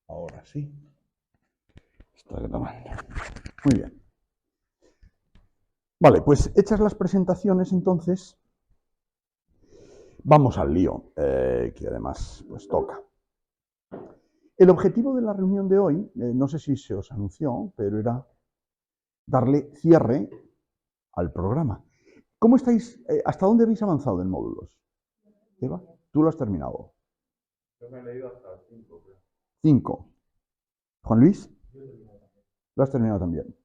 Ahora sí. Está grabando. Muy bien. Vale, pues hechas las presentaciones, entonces, vamos al lío, que además pues toca. El objetivo de la reunión de hoy, no sé si se os anunció, pero era darle cierre al programa. ¿Cómo estáis? ¿Hasta dónde habéis avanzado en módulos? Eva, tú lo has terminado. Yo me he leído hasta el 5, creo. 5. Juan Luis, lo has terminado también.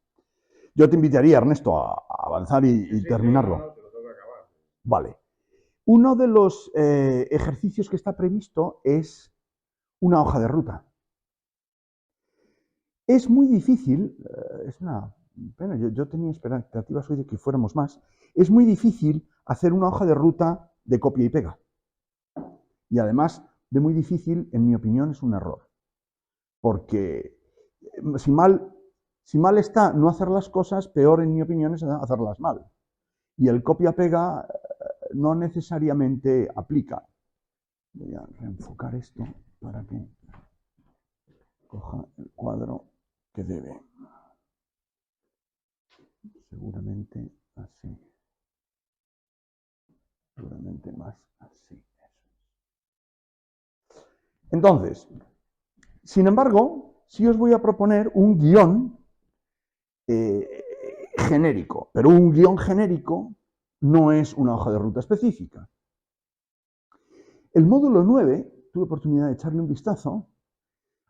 Yo te invitaría, Ernesto, a avanzar y terminarlo. No, te lo tengo que acabar. Vale. Uno de los ejercicios que está previsto es una hoja de ruta. Es muy difícil, es una pena, yo tenía expectativas hoy de que fuéramos más, es muy difícil hacer una hoja de ruta de copia y pega. Y además de muy difícil, en mi opinión, es un error. Porque si mal está no hacer las cosas, peor en mi opinión es hacerlas mal. Y el copia-pega no necesariamente aplica. Voy a reenfocar esto para que coja el cuadro que debe. Seguramente así. Seguramente más así. Entonces, sin embargo, sí os voy a proponer un guión genérico, pero un guión genérico no es una hoja de ruta específica. El módulo 9, tuve oportunidad de echarle un vistazo,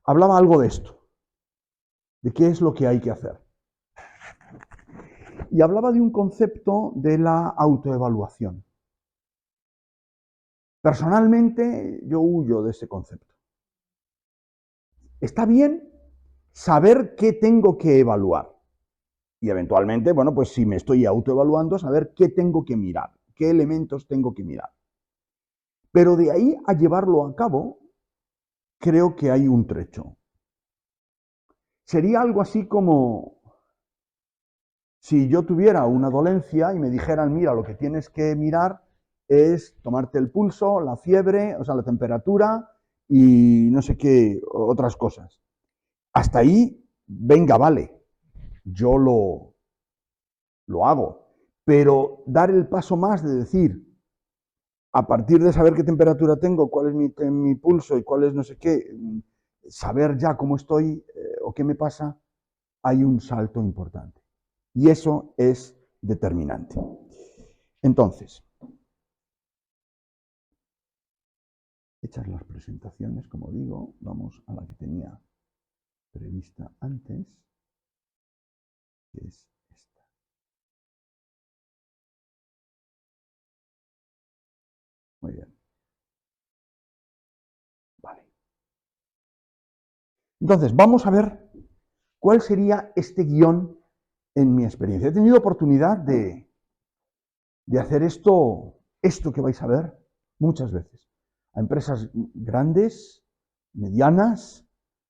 hablaba algo de esto, de qué es lo que hay que hacer. Y hablaba de un concepto de la autoevaluación. Personalmente, yo huyo de ese concepto. Está bien saber qué tengo que evaluar. Y eventualmente, bueno, pues si me estoy autoevaluando, saber qué tengo que mirar, qué elementos tengo que mirar. Pero de ahí a llevarlo a cabo, creo que hay un trecho. Sería algo así como si yo tuviera una dolencia y me dijeran, mira, lo que tienes que mirar es tomarte el pulso, la fiebre, o sea, la temperatura y no sé qué, otras cosas. Hasta ahí, venga, vale, yo lo hago. Pero dar el paso más de decir, a partir de saber qué temperatura tengo, cuál es mi pulso y cuál es no sé qué, saber ya cómo estoy o qué me pasa, hay un salto importante. Y eso es determinante. Entonces, hechas las presentaciones, como digo, vamos a la que tenía prevista antes, que es esta. Muy bien. Vale. Entonces, vamos a ver cuál sería este guión en mi experiencia. He tenido oportunidad de hacer esto que vais a ver muchas veces. A empresas grandes, medianas,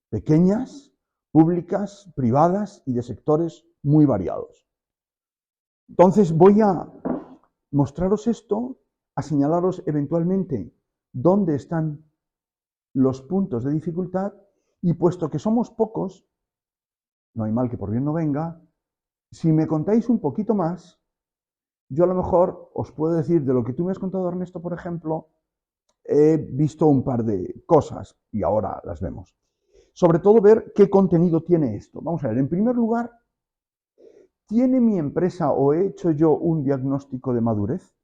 pequeñas, públicas, privadas y de sectores muy variados. Entonces voy a mostraros esto, a señalaros eventualmente dónde están los puntos de dificultad y puesto que somos pocos, no hay mal que por bien no venga, si me contáis un poquito más, yo a lo mejor os puedo decir de lo que tú me has contado, Ernesto, por ejemplo, he visto un par de cosas y ahora las vemos. Sobre todo ver qué contenido tiene esto. Vamos a ver, en primer lugar, ¿tiene mi empresa o he hecho yo un diagnóstico de madurez?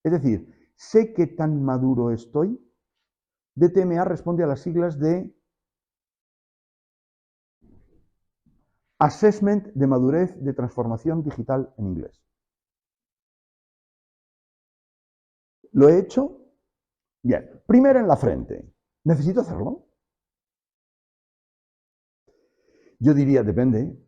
Es decir, ¿sé qué tan maduro estoy? DTMA responde a las siglas de Assessment de Madurez de Transformación Digital en inglés. ¿Lo he hecho? Bien. Primero en la frente. ¿Necesito hacerlo? Yo diría, depende.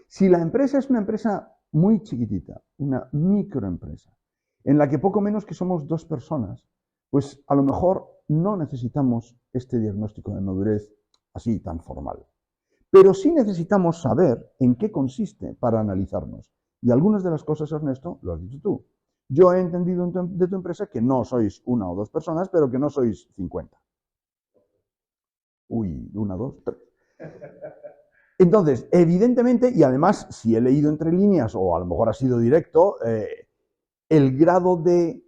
Si la empresa es una empresa muy chiquitita, una microempresa, en la que poco menos que somos 2 personas, pues a lo mejor no necesitamos este diagnóstico de madurez así tan formal. Pero sí necesitamos saber en qué consiste para analizarnos. Y algunas de las cosas, Ernesto, lo has dicho tú. Yo he entendido de tu empresa que no sois 1 o 2 personas, pero que no sois 50. Uy, 1, 2, 3. Entonces, evidentemente, y además, si he leído entre líneas, o a lo mejor ha sido directo, el grado de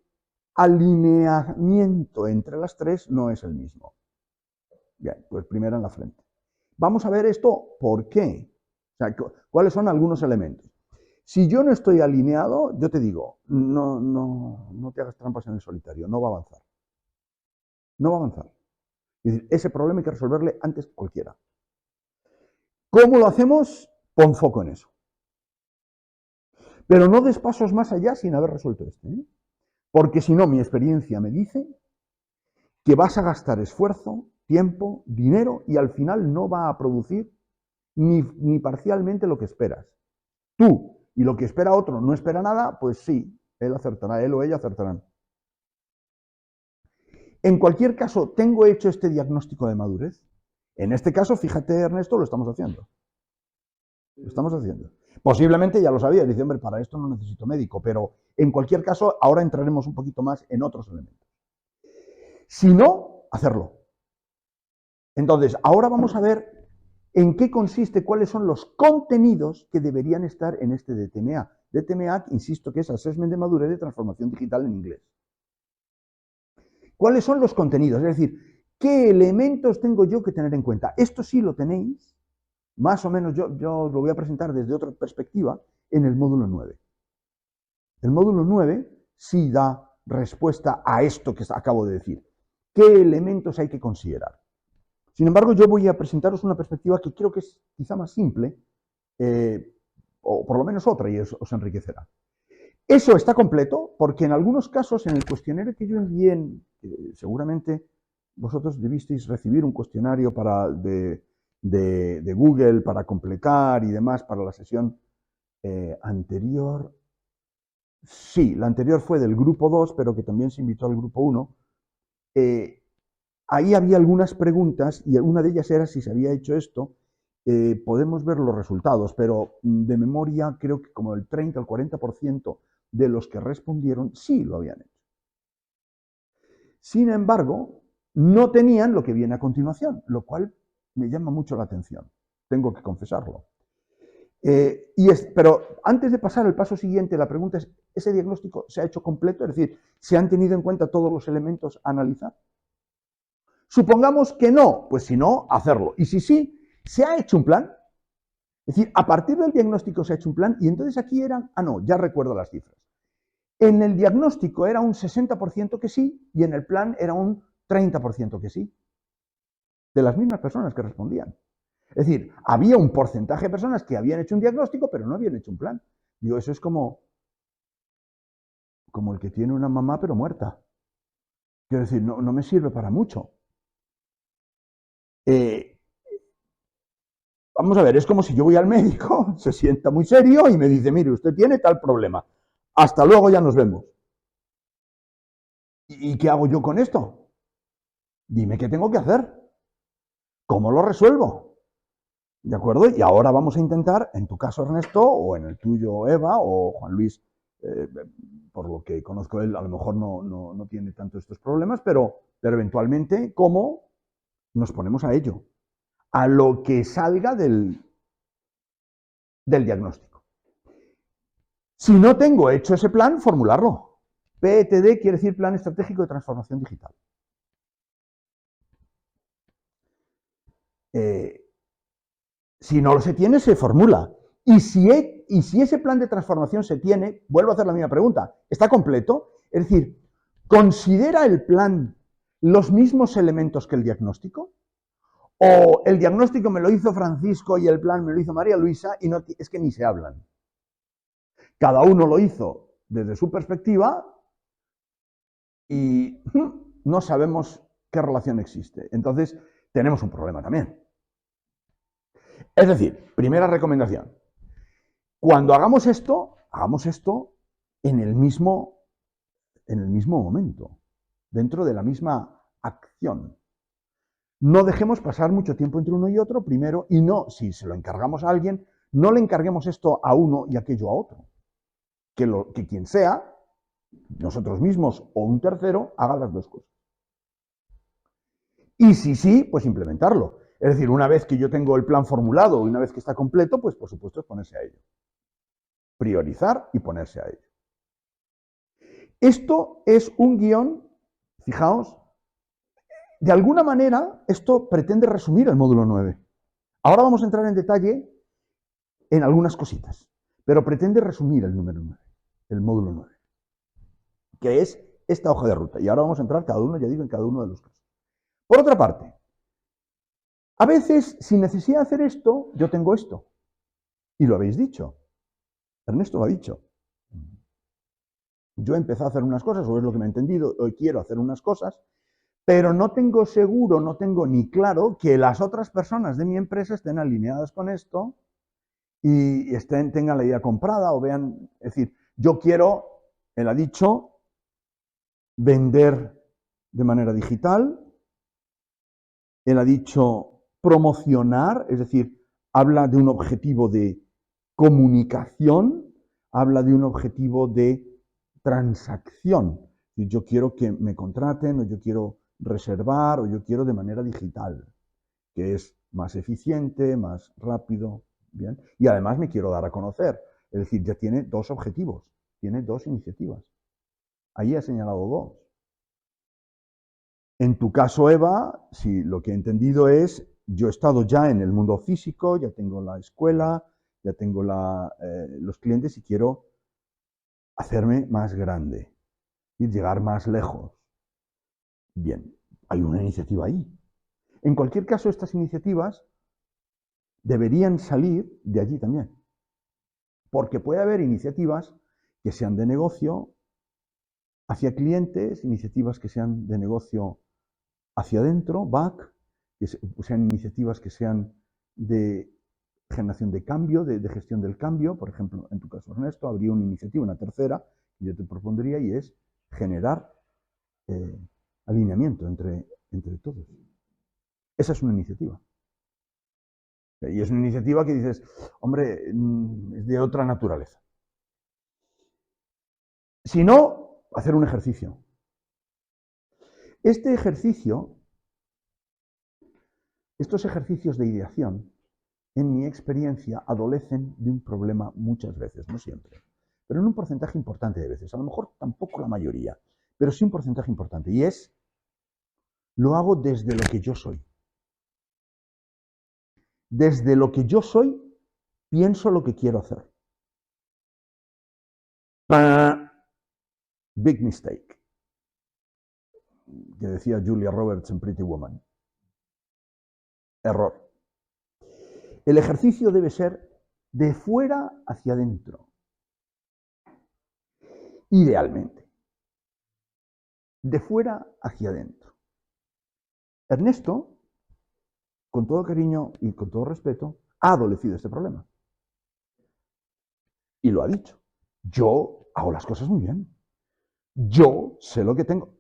alineamiento entre las tres no es el mismo. Bien, pues primero en la frente. Vamos a ver esto, ¿por qué? O sea, ¿cuáles son algunos elementos? Si yo no estoy alineado, yo te digo, no te hagas trampas en el solitario, no va a avanzar. No va a avanzar. Es decir, ese problema hay que resolverle antes que cualquiera. ¿Cómo lo hacemos? Pon foco en eso. Pero no des pasos más allá sin haber resuelto este. Porque si no, mi experiencia me dice que vas a gastar esfuerzo, tiempo, dinero y al final no va a producir ni parcialmente lo que esperas. Tú y lo que espera otro no espera nada, pues sí, él acertará, él o ella acertarán. En cualquier caso, ¿tengo hecho este diagnóstico de madurez? En este caso, fíjate, Ernesto, lo estamos haciendo. Lo estamos haciendo. Posiblemente ya lo sabía, dice, hombre, para esto no necesito médico, pero en cualquier caso, ahora entraremos un poquito más en otros elementos. Si no, hacerlo. Entonces, ahora vamos a ver en qué consiste, cuáles son los contenidos que deberían estar en este DTMA. DTMA, insisto, que es Assessment de Madurez de Transformación Digital en inglés. ¿Cuáles son los contenidos? Es decir, ¿qué elementos tengo yo que tener en cuenta? Esto sí lo tenéis, más o menos yo lo voy a presentar desde otra perspectiva, en el módulo 9. El módulo 9 sí da respuesta a esto que acabo de decir. ¿Qué elementos hay que considerar? Sin embargo, yo voy a presentaros una perspectiva que creo que es quizá más simple, o por lo menos otra, y os enriquecerá. Eso está completo porque en algunos casos en el cuestionario que yo envié, seguramente vosotros debisteis recibir un cuestionario de Google para completar y demás para la sesión anterior. Sí, la anterior fue del grupo 2, pero que también se invitó al grupo 1. Ahí había algunas preguntas y una de ellas era si se había hecho esto. Podemos ver los resultados, pero de memoria creo que como el 30 al 40% de los que respondieron sí lo habían hecho. Sin embargo, no tenían lo que viene a continuación, lo cual me llama mucho la atención, tengo que confesarlo. Pero antes de pasar al paso siguiente, la pregunta es, ¿ese diagnóstico se ha hecho completo? Es decir, ¿se han tenido en cuenta todos los elementos a analizar? Supongamos que no, pues si no, hacerlo. Y si sí, ¿se ha hecho un plan? Es decir, a partir del diagnóstico se ha hecho un plan y entonces aquí eran, no, ya recuerdo las cifras. En el diagnóstico era un 60% que sí y en el plan era un 30% que sí. De las mismas personas que respondían. Es decir, había un porcentaje de personas que habían hecho un diagnóstico pero no habían hecho un plan. Digo, eso es como el que tiene una mamá pero muerta. Quiero decir, no me sirve para mucho. Vamos a ver, es como si yo voy al médico, se sienta muy serio y me dice, mire, usted tiene tal problema. Hasta luego, ya nos vemos. ¿Y qué hago yo con esto? Dime qué tengo que hacer. ¿Cómo lo resuelvo? ¿De acuerdo? Y ahora vamos a intentar, en tu caso, Ernesto, o en el tuyo, Eva, o Juan Luis, por lo que conozco él, a lo mejor no tiene tanto estos problemas, pero eventualmente, ¿cómo nos ponemos a ello? A lo que salga del diagnóstico. Si no tengo hecho ese plan, formularlo. PETD quiere decir Plan Estratégico de Transformación Digital. Si no se tiene, se formula. Y si ese plan de transformación se tiene, vuelvo a hacer la misma pregunta, ¿está completo? Es decir, ¿considera el plan los mismos elementos que el diagnóstico? ¿O el diagnóstico me lo hizo Francisco y el plan me lo hizo María Luisa y no, es que ni se hablan? Cada uno lo hizo desde su perspectiva y no sabemos qué relación existe. Entonces, tenemos un problema también. Es decir, primera recomendación. Cuando hagamos esto en el mismo momento, dentro de la misma acción. No dejemos pasar mucho tiempo entre uno y otro, primero, y no, si se lo encargamos a alguien, no le encarguemos esto a uno y aquello a otro. Que quien sea, nosotros mismos o un tercero, haga las dos cosas. Y si sí, pues implementarlo. Es decir, una vez que yo tengo el plan formulado y una vez que está completo, pues por supuesto es ponerse a ello. Priorizar y ponerse a ello. Esto es un guión, fijaos, de alguna manera esto pretende resumir el módulo 9. Ahora vamos a entrar en detalle en algunas cositas, pero pretende resumir el número 9, el módulo 9, que es esta hoja de ruta. Y ahora vamos a entrar cada uno, ya digo, en cada uno de los casos. Por otra parte, a veces, sin necesidad de hacer esto, yo tengo esto. Y lo habéis dicho. Ernesto lo ha dicho. Yo he empezado a hacer unas cosas, o es lo que me he entendido, hoy quiero hacer unas cosas, pero no tengo seguro, no tengo ni claro que las otras personas de mi empresa estén alineadas con esto y tengan la idea comprada o vean, es decir, yo quiero, él ha dicho, vender de manera digital, él ha dicho promocionar, es decir, habla de un objetivo de comunicación, habla de un objetivo de transacción. Yo quiero que me contraten, o yo quiero reservar, o yo quiero de manera digital, que es más eficiente, más rápido, ¿bien? Y además me quiero dar a conocer. Es decir, ya tiene dos objetivos, tiene dos iniciativas. Ahí ha señalado dos. En tu caso, Eva, si lo que he entendido es, yo he estado ya en el mundo físico, ya tengo la escuela, ya tengo los clientes y quiero hacerme más grande y llegar más lejos. Bien, hay una iniciativa ahí. En cualquier caso, estas iniciativas deberían salir de allí también. Porque puede haber iniciativas que sean de negocio hacia clientes, iniciativas que sean de negocio hacia adentro, back, que sean iniciativas que sean de generación de cambio, de gestión del cambio. Por ejemplo, en tu caso, Ernesto, habría una iniciativa, una tercera, que yo te propondría, y es generar alineamiento entre todos. Esa es una iniciativa. Y es una iniciativa que dices, hombre, es de otra naturaleza. Si no, hacer un ejercicio. Este ejercicio, estos ejercicios de ideación, en mi experiencia, adolecen de un problema muchas veces, no siempre, pero en un porcentaje importante de veces. A lo mejor tampoco la mayoría, pero sí un porcentaje importante. Y es, lo hago desde lo que yo soy. Desde lo que yo soy, pienso lo que quiero hacer. Big mistake, que decía Julia Roberts en Pretty Woman. Error. El ejercicio debe ser de fuera hacia adentro. Idealmente. De fuera hacia adentro. Ernesto, con todo cariño y con todo respeto, ha adolecido este problema. Y lo ha dicho. Yo hago las cosas muy bien. Yo sé lo que tengo.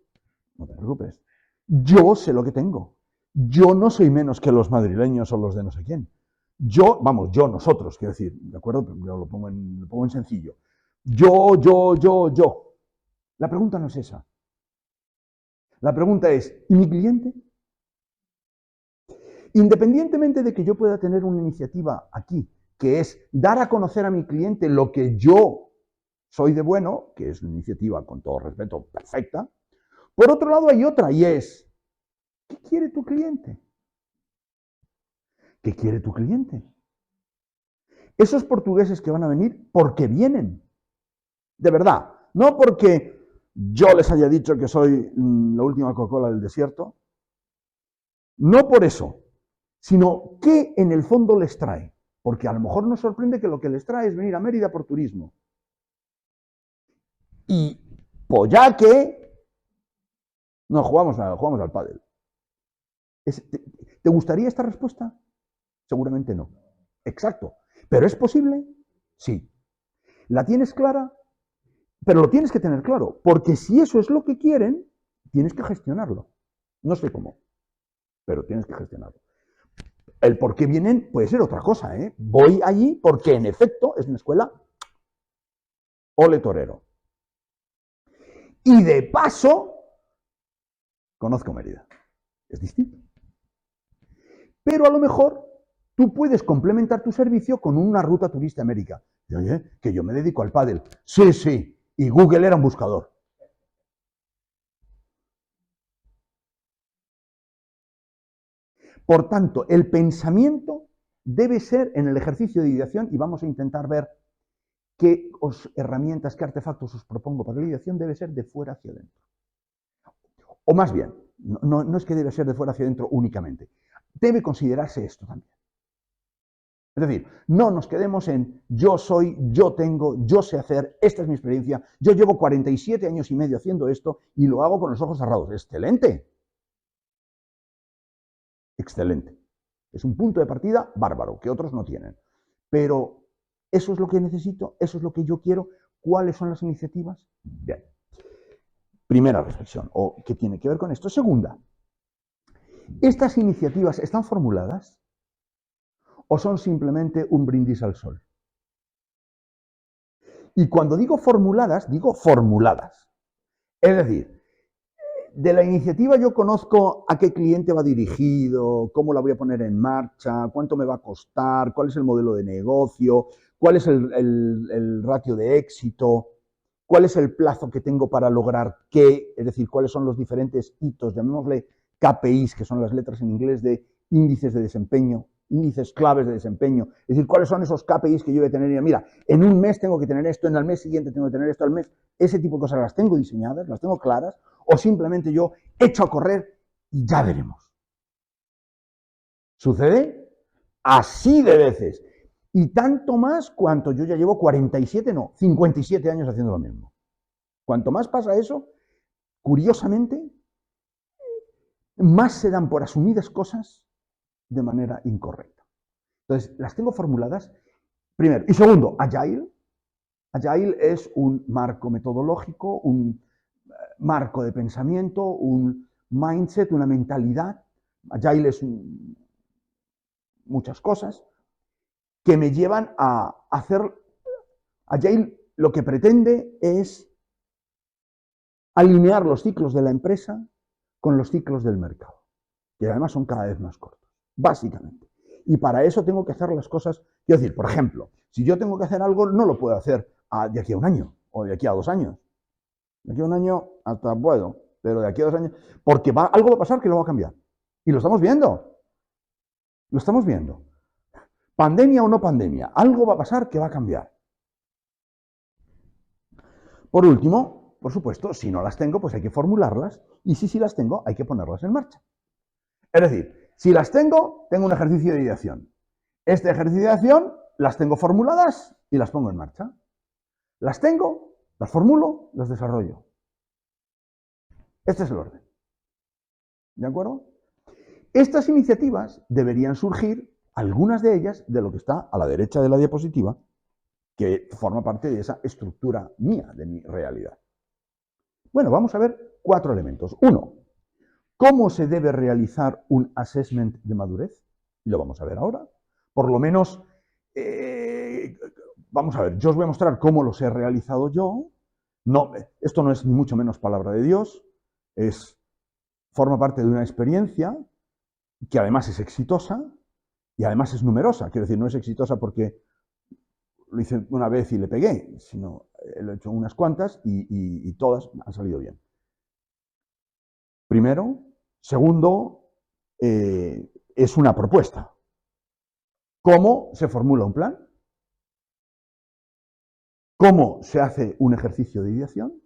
No te preocupes. Yo sé lo que tengo. Yo no soy menos que los madrileños o los de no sé quién. Yo, nosotros, quiero decir, ¿de acuerdo? Yo lo pongo en sencillo. Yo. La pregunta no es esa. La pregunta es, ¿y mi cliente? Independientemente de que yo pueda tener una iniciativa aquí, que es dar a conocer a mi cliente lo que yo soy de bueno, que es una iniciativa, con todo respeto, perfecta. Por otro lado hay otra, y es, ¿qué quiere tu cliente? ¿Qué quiere tu cliente? Esos portugueses que van a venir, porque vienen. De verdad. No porque yo les haya dicho que soy la última Coca-Cola del desierto. No por eso. Sino qué en el fondo les trae. Porque a lo mejor nos sorprende que lo que les trae es venir a Mérida por turismo. Y pollaque, no jugamos al pádel. ¿Te gustaría esta respuesta? Seguramente no. Exacto. ¿Pero es posible? Sí. ¿La tienes clara? Pero lo tienes que tener claro, porque si eso es lo que quieren, tienes que gestionarlo. No sé cómo, pero tienes que gestionarlo. El por qué vienen puede ser otra cosa, ¿eh? Voy allí porque en efecto es una escuela ole torero. Y de paso, conozco Mérida. Es distinto. Pero a lo mejor tú puedes complementar tu servicio con una ruta turista América. Y, oye, que yo me dedico al pádel. Sí, sí. Y Google era un buscador. Por tanto, el pensamiento debe ser en el ejercicio de ideación, y vamos a intentar ver qué herramientas, qué artefactos os propongo para la ideación, debe ser de fuera hacia adentro. O más bien, no es que debe ser de fuera hacia adentro únicamente, debe considerarse esto también. Es decir, no nos quedemos en yo soy, yo tengo, yo sé hacer, esta es mi experiencia, yo llevo 47 años y medio haciendo esto y lo hago con los ojos cerrados. ¡Excelente! Excelente. Es un punto de partida bárbaro, que otros no tienen. Pero eso es lo que necesito, eso es lo que yo quiero. ¿Cuáles son las iniciativas? Bien. Primera reflexión, o ¿qué tiene que ver con esto? Segunda, ¿estas iniciativas están formuladas o son simplemente un brindis al sol? Y cuando digo formuladas, digo formuladas. Es decir, de la iniciativa yo conozco a qué cliente va dirigido, cómo la voy a poner en marcha, cuánto me va a costar, cuál es el modelo de negocio, cuál es el ratio de éxito, cuál es el plazo que tengo para lograr qué, es decir, cuáles son los diferentes hitos, llamémosle KPIs, que son las letras en inglés de índices de desempeño, índices claves de desempeño, es decir, cuáles son esos KPIs que yo voy a tener. Y mira, en un mes tengo que tener esto, en el mes siguiente tengo que tener esto, al mes, ese tipo de cosas las tengo diseñadas, las tengo claras, o simplemente yo echo a correr y ya veremos. ¿Sucede? Así de veces. Y tanto más cuanto yo ya llevo 47, no, 57 años haciendo lo mismo. Cuanto más pasa eso, curiosamente, más se dan por asumidas cosas de manera incorrecta. Entonces, las tengo formuladas, primero. Y segundo, Agile. Agile es un marco metodológico, un marco de pensamiento, un mindset, una mentalidad. Agile es muchas cosas que me llevan a hacer. Agile lo que pretende es alinear los ciclos de la empresa con los ciclos del mercado, que además son cada vez más cortos, básicamente. Y para eso tengo que hacer las cosas, quiero decir, por ejemplo, si yo tengo que hacer algo, no lo puedo hacer de aquí a un año o de aquí a 2 años. De aquí a un año hasta puedo, pero de aquí a 2 años, porque algo va a pasar que lo va a cambiar. Y lo estamos viendo. Lo estamos viendo. Pandemia o no pandemia, algo va a pasar que va a cambiar. Por último, por supuesto, si no las tengo, pues hay que formularlas, y si las tengo, hay que ponerlas en marcha. Es decir, si las tengo, tengo un ejercicio de ideación. Este ejercicio de ideación las tengo formuladas y las pongo en marcha. Las tengo, las formulo, las desarrollo. Este es el orden. ¿De acuerdo? Estas iniciativas deberían surgir, algunas de ellas, de lo que está a la derecha de la diapositiva, que forma parte de esa estructura mía, de mi realidad. Bueno, vamos a ver 4 elementos. 1. ¿Cómo se debe realizar un assessment de madurez? Lo vamos a ver ahora. Por lo menos, vamos a ver, yo os voy a mostrar cómo los he realizado yo. No, esto no es ni mucho menos palabra de Dios, forma parte de una experiencia que además es exitosa y además es numerosa. Quiero decir, no es exitosa porque lo hice una vez y le pegué, sino lo he hecho unas cuantas y todas han salido bien. Primero. Segundo, es una propuesta. ¿Cómo se formula un plan? ¿Cómo se hace un ejercicio de ideación?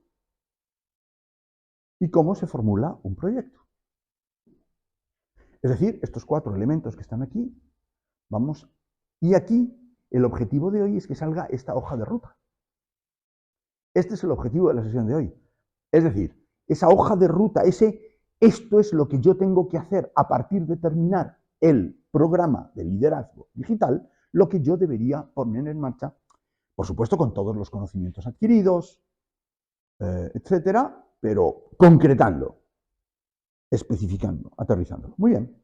¿Y cómo se formula un proyecto? Es decir, estos 4 elementos que están aquí, vamos, y aquí el objetivo de hoy es que salga esta hoja de ruta. Este es el objetivo de la sesión de hoy. Es decir, esa hoja de ruta, esto es lo que yo tengo que hacer a partir de terminar el programa de liderazgo digital, lo que yo debería poner en marcha, por supuesto con todos los conocimientos adquiridos, etcétera, pero concretando, especificando, aterrizándolo. Muy bien.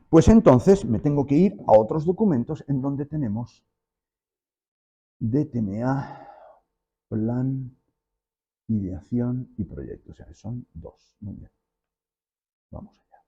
Pues entonces me tengo que ir a otros documentos en donde tenemos DTMA, plan, ideación y proyecto. O sea, son 2. Muy bien. Vamos allá.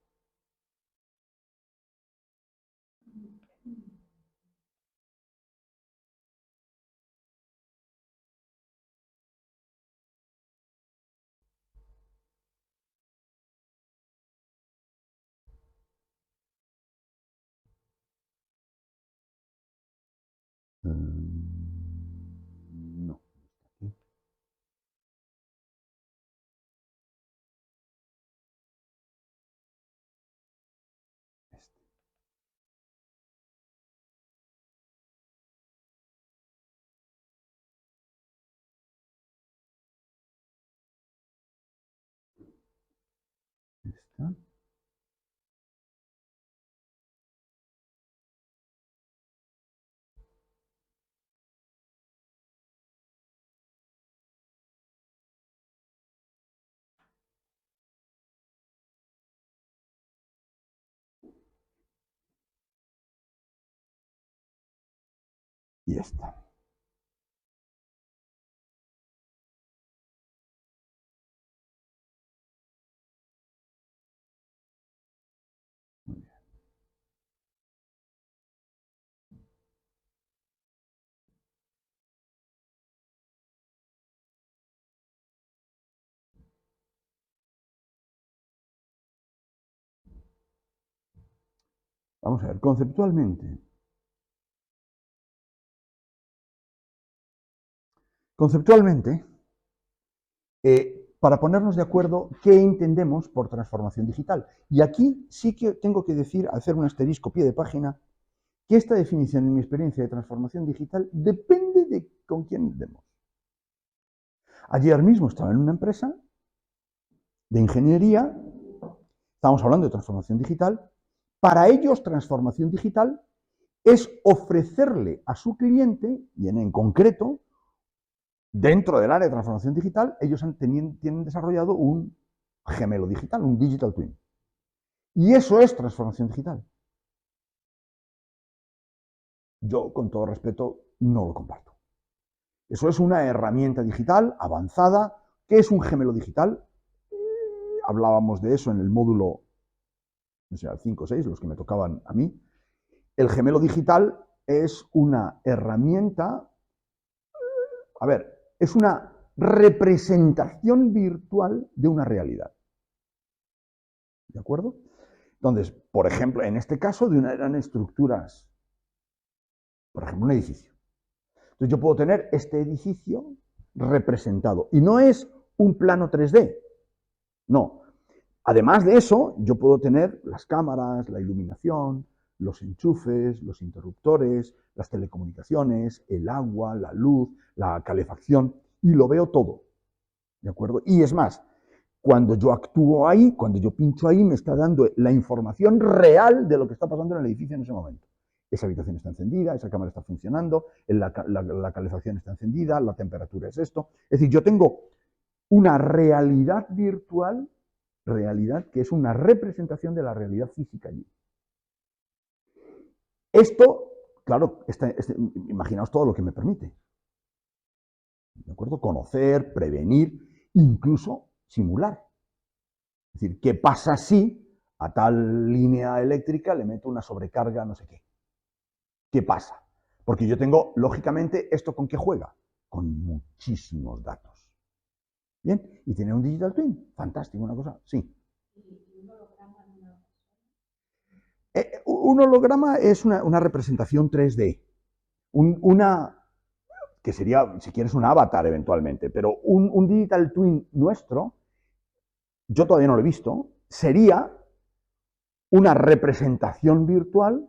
No. Aquí. Está. Y está. Muy bien. Vamos a ver, conceptualmente. Conceptualmente, para ponernos de acuerdo qué entendemos por transformación digital. Y aquí sí que tengo que decir, hacer un asterisco pie de página, que esta definición en mi experiencia de transformación digital depende de con quién demos. Ayer mismo estaba en una empresa de ingeniería, estábamos hablando de transformación digital. Para ellos, transformación digital es ofrecerle a su cliente, y en concreto, dentro del área de transformación digital, ellos tienen desarrollado un gemelo digital, un digital twin. Y eso es transformación digital. Yo, con todo respeto, no lo comparto. Eso es una herramienta digital avanzada. ¿Qué es un gemelo digital? Hablábamos de eso en el módulo, no sé, 5 o 6, los que me tocaban a mí. El gemelo digital es una herramienta, a ver, es una representación virtual de una realidad. ¿De acuerdo? Entonces, por ejemplo, en este caso, eran estructuras, por ejemplo, un edificio. Entonces, yo puedo tener este edificio representado. Y no es un plano 3D. No. Además de eso, yo puedo tener las cámaras, la iluminación, los enchufes, los interruptores, las telecomunicaciones, el agua, la luz, la calefacción, y lo veo todo. ¿De acuerdo? Y es más, cuando yo actúo ahí, cuando yo pincho ahí, me está dando la información real de lo que está pasando en el edificio en ese momento. Esa habitación está encendida, esa cámara está funcionando, la calefacción está encendida, la temperatura es esto. Es decir, yo tengo una realidad virtual, realidad que es una representación de la realidad física allí. Esto, claro, imaginaos todo lo que me permite. ¿De acuerdo? Conocer, prevenir, incluso simular. Es decir, ¿qué pasa si a tal línea eléctrica le meto una sobrecarga no sé qué? ¿Qué pasa? Porque yo tengo, lógicamente, ¿esto con qué juega? Con muchísimos datos. Bien, y tiene un digital twin, fantástico, una cosa, sí. Un holograma es una representación 3D, que sería, si quieres, un avatar eventualmente, pero un digital twin nuestro, yo todavía no lo he visto, sería una representación virtual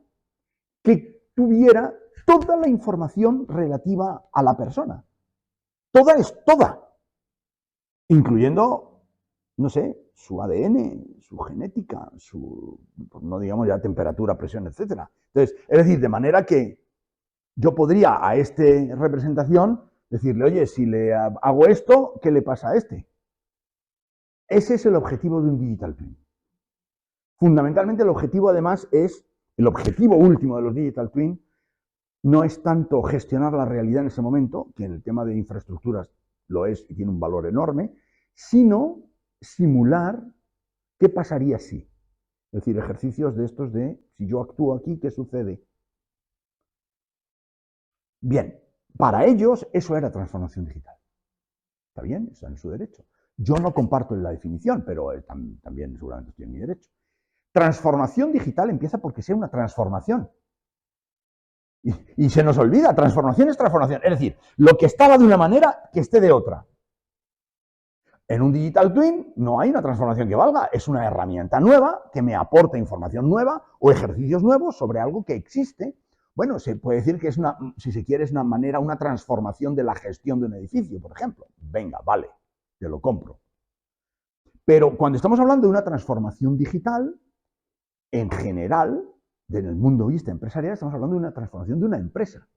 que tuviera toda la información relativa a la persona. Toda es toda, incluyendo, no sé, su ADN, su genética, no digamos ya temperatura, presión, etc. Entonces, es decir, de manera que yo podría a esta representación decirle, oye, si le hago esto, ¿qué le pasa a este? Ese es el objetivo de un digital twin. Fundamentalmente el objetivo además es, el objetivo último de los digital twin no es tanto gestionar la realidad en ese momento, que en el tema de infraestructuras lo es y tiene un valor enorme, sino simular qué pasaría si. Es decir, ejercicios de estos de, si yo actúo aquí, ¿qué sucede? Bien, para ellos eso era transformación digital. ¿Está bien? Está en su derecho. Yo no comparto la definición, pero también seguramente estoy en mi derecho. Transformación digital empieza porque sea una transformación. Y se nos olvida, transformación es transformación. Es decir, lo que estaba de una manera, que esté de otra. En un Digital Twin no hay una transformación que valga, es una herramienta nueva que me aporta información nueva o ejercicios nuevos sobre algo que existe. Bueno, se puede decir que es una, si se quiere, es una manera, una transformación de la gestión de un edificio, por ejemplo. Venga, vale, te lo compro. Pero cuando estamos hablando de una transformación digital, en general, en el mundo vista empresarial, estamos hablando de una transformación de una empresa.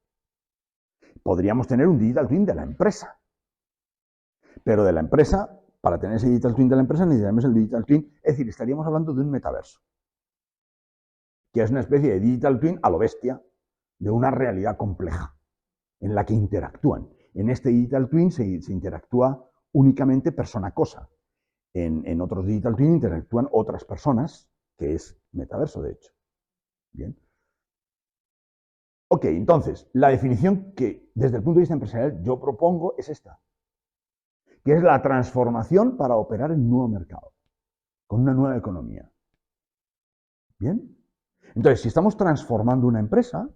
Podríamos tener un Digital Twin de la empresa, pero de la empresa, para tener ese Digital Twin de la empresa, necesitamos el Digital Twin, es decir, estaríamos hablando de un metaverso, que es una especie de Digital Twin a lo bestia, de una realidad compleja, en la que interactúan. En este Digital Twin se interactúa únicamente persona-cosa. En otros Digital Twin interactúan otras personas, que es metaverso, de hecho. Bien. Ok, entonces, la definición que desde el punto de vista empresarial yo propongo es esta, que es la transformación para operar en un nuevo mercado, con una nueva economía. ¿Bien? Entonces, si estamos transformando una empresa,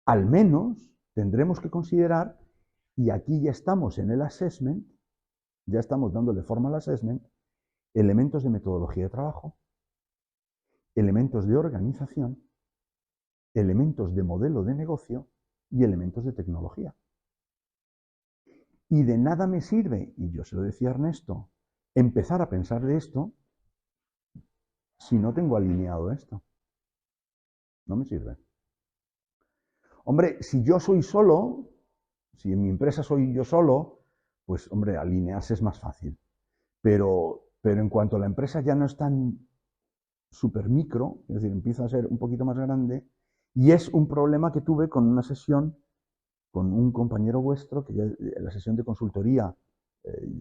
al menos tendremos que considerar, y aquí ya estamos en el assessment, ya estamos dándole forma al assessment, elementos de metodología de trabajo, elementos de organización, elementos de modelo de negocio y elementos de tecnología. Y de nada me sirve, y yo se lo decía a Ernesto, empezar a pensar de esto si no tengo alineado esto. No me sirve. Hombre, si yo soy solo, si en mi empresa soy yo solo, pues hombre, alinearse es más fácil. Pero en cuanto la empresa ya no es tan súper micro, es decir, empieza a ser un poquito más grande, y es un problema que tuve con una sesión con un compañero vuestro, que ya en la sesión de consultoría,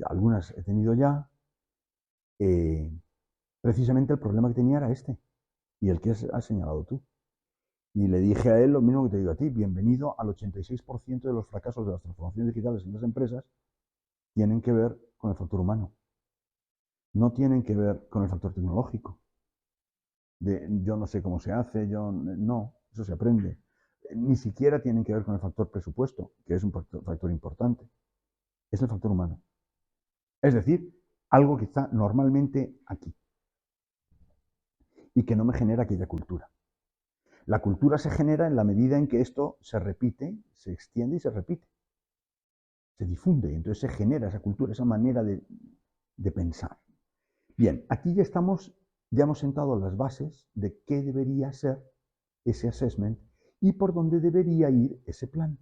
algunas he tenido ya, precisamente el problema que tenía era este, y el que has señalado tú. Y le dije a él lo mismo que te digo a ti, bienvenido al 86% de los fracasos de las transformaciones digitales en las empresas tienen que ver con el factor humano. No tienen que ver con el factor tecnológico. Yo no sé cómo se hace, no, eso se aprende. Ni siquiera tienen que ver con el factor presupuesto, que es un factor importante. Es el factor humano. Es decir, algo que está normalmente aquí y que no me genera aquella cultura. La cultura se genera en la medida en que esto se repite, se extiende y se repite. Se difunde, entonces se genera esa cultura, esa manera de pensar. Bien, aquí ya hemos sentado las bases de qué debería ser ese assessment y por dónde debería ir ese plan.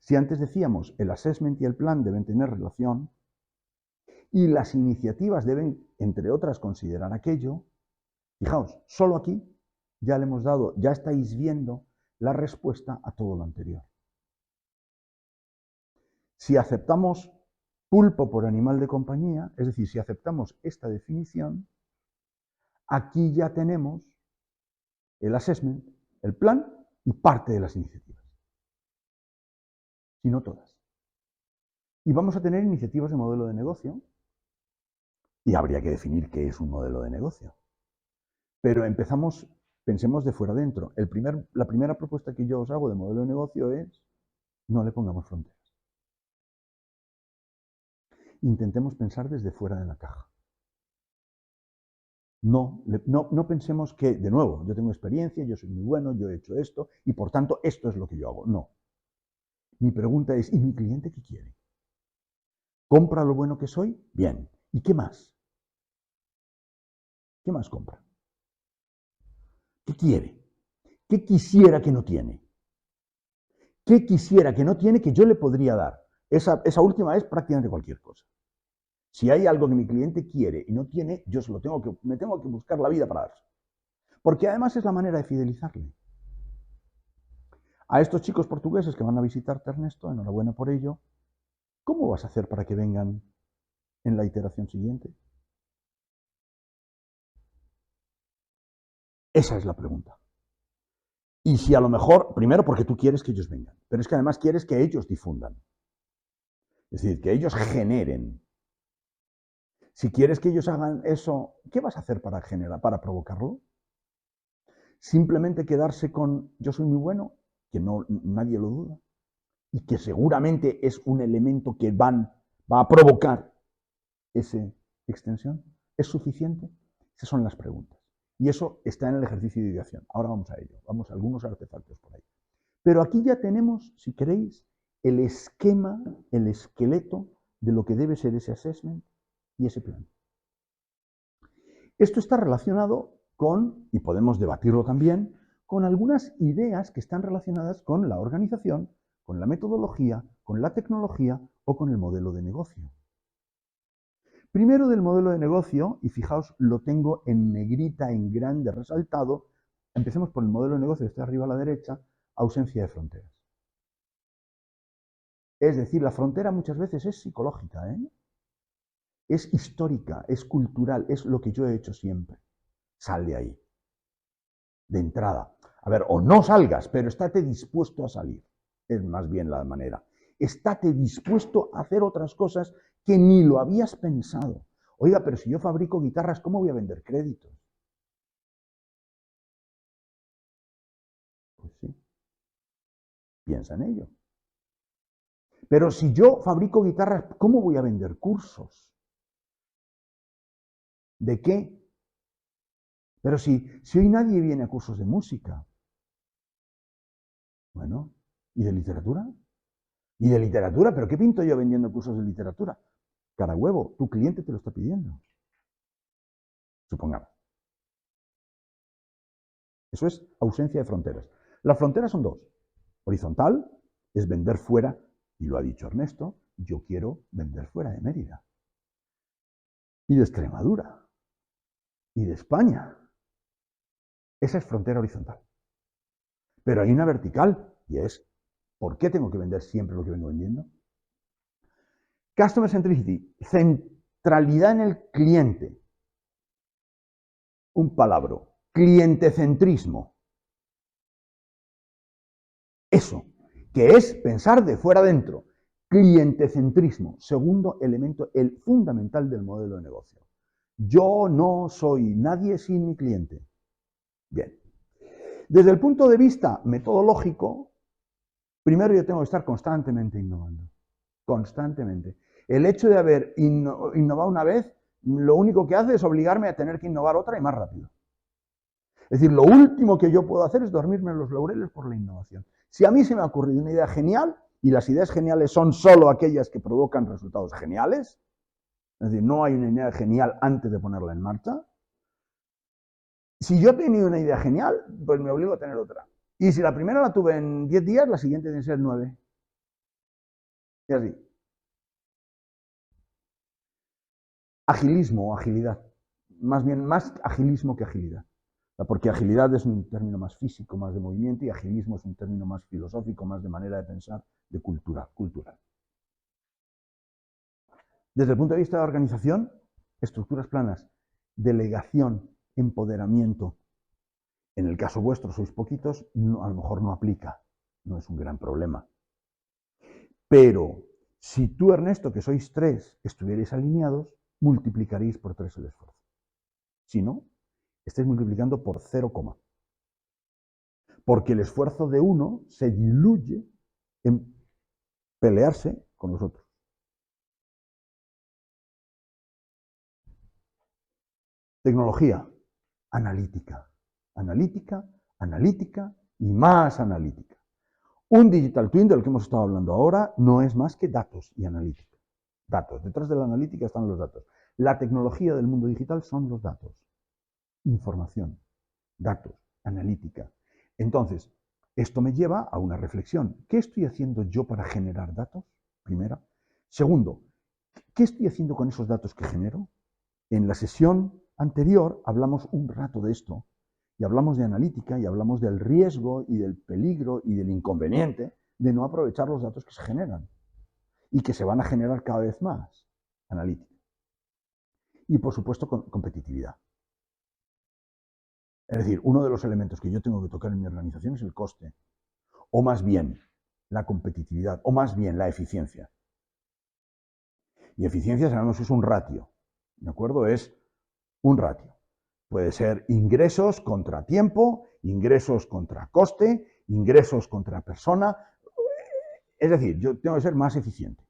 Si antes decíamos el assessment y el plan deben tener relación y las iniciativas deben, entre otras, considerar aquello, fijaos, solo aquí ya le hemos dado, ya estáis viendo la respuesta a todo lo anterior. Si aceptamos pulpo por animal de compañía, es decir, si aceptamos esta definición, aquí ya tenemos el assessment, el plan y parte de las iniciativas. Si no todas. Y vamos a tener iniciativas de modelo de negocio y habría que definir qué es un modelo de negocio. Pero pensemos de fuera adentro. La primera propuesta que yo os hago de modelo de negocio es no le pongamos fronteras. Intentemos pensar desde fuera de la caja. No pensemos que, de nuevo, yo tengo experiencia, yo soy muy bueno, yo he hecho esto y por tanto esto es lo que yo hago. No. Mi pregunta es, ¿y mi cliente qué quiere? ¿Compra lo bueno que soy? Bien. ¿Y qué más? ¿Qué más compra? ¿Qué quiere? ¿Qué quisiera que no tiene? ¿Qué quisiera que no tiene que yo le podría dar? Esa última es prácticamente cualquier cosa. Si hay algo que mi cliente quiere y no tiene, yo me tengo que buscar la vida para dárselo. Porque además es la manera de fidelizarle. A estos chicos portugueses que van a visitarte, Ernesto, enhorabuena por ello, ¿cómo vas a hacer para que vengan en la iteración siguiente? Esa es la pregunta. Y si a lo mejor, primero porque tú quieres que ellos vengan, pero es que además quieres que ellos difundan. Es decir, que ellos generen. Si quieres que ellos hagan eso, ¿qué vas a hacer para provocarlo? simplemente quedarse con yo soy muy bueno, que no, nadie lo duda, y que seguramente es un elemento que va a provocar esa extensión, ¿es suficiente? Esas son las preguntas. Y eso está en el ejercicio de ideación. Ahora vamos a ello, vamos a algunos artefactos por ahí. Pero aquí ya tenemos, si queréis, el esquema, el esqueleto de lo que debe ser ese assessment y ese plan. Esto está relacionado con, y podemos debatirlo también, con algunas ideas que están relacionadas con la organización, con la metodología, con la tecnología o con el modelo de negocio. Primero del modelo de negocio, y fijaos, lo tengo en negrita, en grande, resaltado. Empecemos por el modelo de negocio, está arriba a la derecha, ausencia de fronteras. Es decir, la frontera muchas veces es psicológica, ¿eh? Es histórica, es cultural, es lo que yo he hecho siempre. Sal de ahí. De entrada. A ver, o no salgas, pero estate dispuesto a salir. Es más bien la manera. Estate dispuesto a hacer otras cosas que ni lo habías pensado. Oiga, pero si yo fabrico guitarras, ¿cómo voy a vender créditos? Pues sí. Piensa en ello. Pero si yo fabrico guitarras, ¿cómo voy a vender cursos? ¿De qué? Pero si hoy nadie viene a cursos de música, bueno, ¿y de literatura? ¿Y de literatura? ¿Pero qué pinto yo vendiendo cursos de literatura? Cara huevo, tu cliente te lo está pidiendo. Supongamos. Eso es ausencia de fronteras. Las fronteras son dos. Horizontal es vender fuera, y lo ha dicho Ernesto, yo quiero vender fuera de Mérida. Y de Extremadura. Y de España. Esa es frontera horizontal. Pero hay una vertical, y es, ¿por qué tengo que vender siempre lo que vengo vendiendo? Customer centricity, centralidad en el cliente. Un palabra, clientecentrismo. Eso, que es pensar de fuera adentro. Clientecentrismo, segundo elemento, el fundamental del modelo de negocio. Yo no soy nadie sin mi cliente. Bien. Desde el punto de vista metodológico, primero yo tengo que estar constantemente innovando. Constantemente. El hecho de haber innovado una vez, lo único que hace es obligarme a tener que innovar otra y más rápido. Es decir, lo último que yo puedo hacer es dormirme en los laureles por la innovación. Si a mí se me ha ocurrido una idea genial, y las ideas geniales son solo aquellas que provocan resultados geniales, es decir, no hay una idea genial antes de ponerla en marcha. Si yo he tenido una idea genial, pues me obligo a tener otra. Y si la primera la tuve en 10 días, la siguiente tiene que ser 9. Y así. Agilismo o agilidad. Más bien, más agilismo que agilidad. Porque agilidad es un término más físico, más de movimiento, y agilismo es un término más filosófico, más de manera de pensar, de cultural. Desde el punto de vista de la organización, estructuras planas, delegación, empoderamiento. En el caso vuestro sois poquitos, a lo mejor no aplica, no es un gran problema. Pero si tú, Ernesto, que sois 3, estuvierais alineados, multiplicaréis por 3 el esfuerzo. Si no, estáis multiplicando por 0, porque el esfuerzo de uno se diluye en pelearse con los otros. Tecnología, analítica, analítica, analítica y más analítica. Un digital twin del que hemos estado hablando ahora no es más que datos y analítica. Datos, detrás de la analítica están los datos. La tecnología del mundo digital son los datos. Información, datos, analítica. Entonces, esto me lleva a una reflexión. ¿Qué estoy haciendo yo para generar datos? Primero. Segundo, ¿qué estoy haciendo con esos datos que genero? En la sesión anterior hablamos un rato de esto, y hablamos de analítica, y hablamos del riesgo, y del peligro, y del inconveniente de no aprovechar los datos que se generan, y que se van a generar cada vez más. Analítica. Y, por supuesto, competitividad. Es decir, uno de los elementos que yo tengo que tocar en mi organización es el coste, o más bien la competitividad, o más bien la eficiencia. Y eficiencia sabemos que es un ratio, ¿de acuerdo? Es un ratio. Puede ser ingresos contra tiempo, ingresos contra coste, ingresos contra persona. Es decir, yo tengo que ser más eficiente.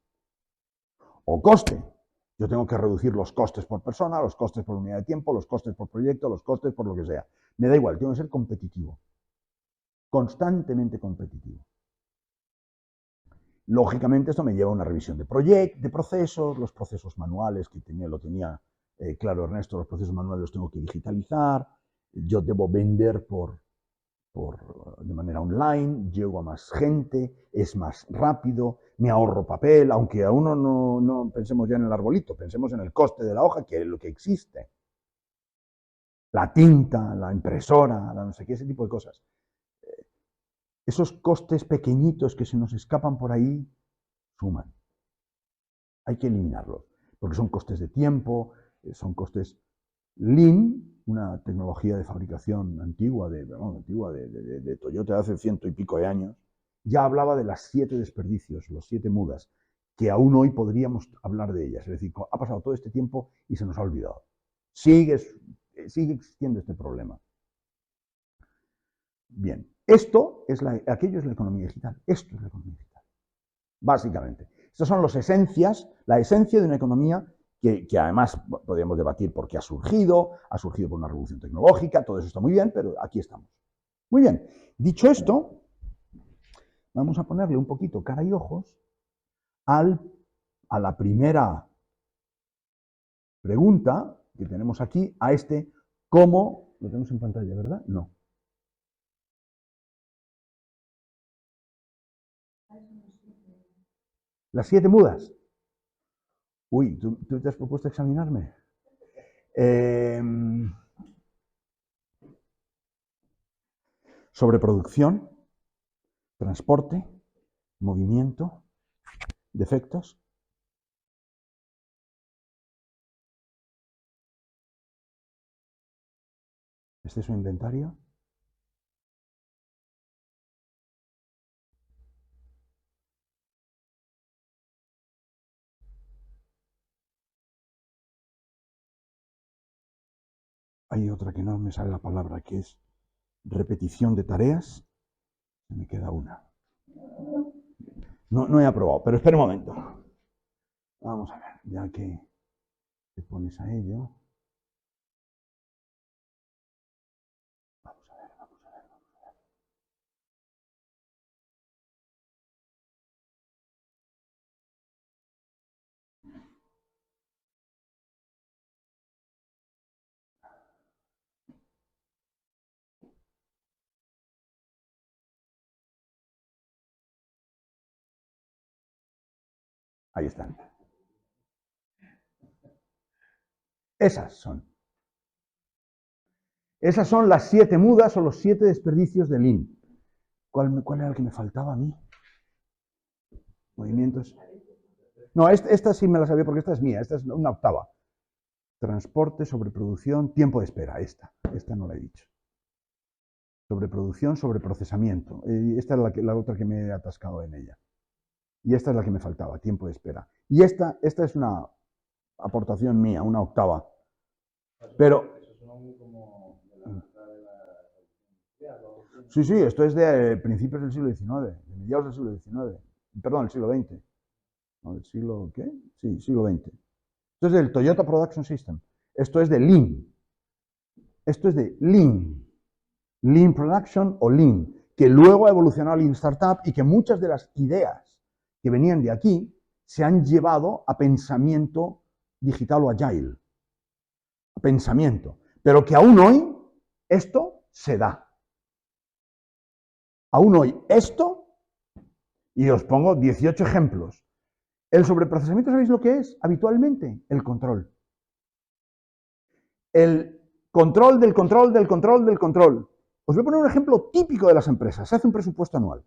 O coste. Yo tengo que reducir los costes por persona, los costes por unidad de tiempo, los costes por proyecto, los costes por lo que sea. Me da igual, tengo que ser competitivo. Constantemente competitivo. Lógicamente esto me lleva a una revisión de procesos, los procesos manuales que lo tenía claro Ernesto, los procesos manuales los tengo que digitalizar, yo debo vender de manera online, llego a más gente, es más rápido, me ahorro papel, aunque a uno no pensemos ya en el arbolito, pensemos en el coste de la hoja, que es lo que existe. La tinta, la impresora, la no sé qué, ese tipo de cosas. Esos costes pequeñitos que se nos escapan por ahí suman. Hay que eliminarlos, porque son costes de tiempo, son costes. Lean, una tecnología de fabricación antigua, de Toyota de hace 100 y pico de años, ya hablaba de las 7 desperdicios, los 7 mudas, que aún hoy podríamos hablar de ellas. Es decir, ha pasado todo este tiempo y se nos ha olvidado. Sigue existiendo este problema. Bien, aquello es la economía digital. Esto es la economía digital. Básicamente. Estas son las esencias, la esencia de una economía que además podríamos debatir por qué ha surgido por una revolución tecnológica, todo eso está muy bien, pero aquí estamos. Muy bien, dicho esto, vamos a ponerle un poquito cara y ojos a la primera pregunta que tenemos aquí, a ¿cómo? Lo tenemos en pantalla, ¿verdad? No. Las 7 mudas. Uy, ¿tú te has propuesto examinarme? Sobreproducción, transporte, movimiento, defectos. Exceso de inventario. Hay otra que no me sale la palabra, que es repetición de tareas. Se me queda una. No he aprobado, pero espera un momento. Vamos a ver, ya que te pones a ello. Vamos a ver. Ahí están. Esas son. Esas son las 7 mudas o los 7 desperdicios de Lean. ¿Cuál era el que me faltaba a mí? Movimientos. No, esta sí me la sabía porque esta es mía, esta es una octava. Transporte, sobreproducción, tiempo de espera. Esta no la he dicho. Sobreproducción, sobreprocesamiento. Esta es la otra que me he atascado en ella. Y esta es la que me faltaba, tiempo de espera. Y esta es una aportación mía, una octava. Pero... Sí, esto es de principios del siglo XIX, de mediados del siglo XIX. Perdón, del siglo XX. ¿No, del siglo qué? Sí, siglo XX. Esto es del Toyota Production System. Esto es de Lean. Esto es de Lean. Lean Production o Lean, que luego ha evolucionado a Lean Startup y que muchas de las ideas que venían de aquí se han llevado a pensamiento digital o agile. A pensamiento. Pero que aún hoy esto se da. Aún hoy esto, y os pongo 18 ejemplos. El sobreprocesamiento, ¿sabéis lo que es? Habitualmente, el control. El control del control del control del control. Os voy a poner un ejemplo típico de las empresas. Se hace un presupuesto anual.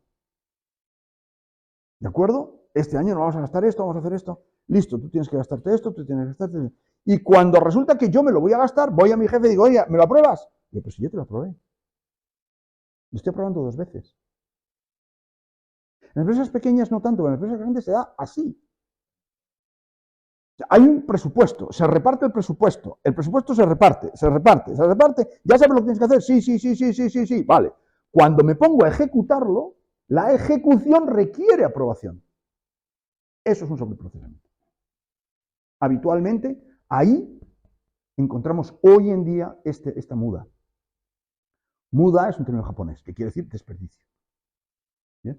¿De acuerdo? Este año no vamos a gastar esto, vamos a hacer esto. Listo, tú tienes que gastarte esto, tú tienes que gastarte esto. Y cuando resulta que yo me lo voy a gastar, voy a mi jefe y digo, oye, ¿me lo apruebas? Y yo, pues si yo te lo aprobé. Lo estoy aprobando 2 veces. En empresas pequeñas no tanto, en empresas grandes se da así. Hay un presupuesto, se reparte el presupuesto se reparte, ¿ya sabes lo que tienes que hacer? Sí, vale. Cuando me pongo a ejecutarlo, la ejecución requiere aprobación. Eso es un sobreprocesamiento. Habitualmente, ahí encontramos hoy en día esta muda. Muda es un término japonés, que quiere decir desperdicio. ¿Bien?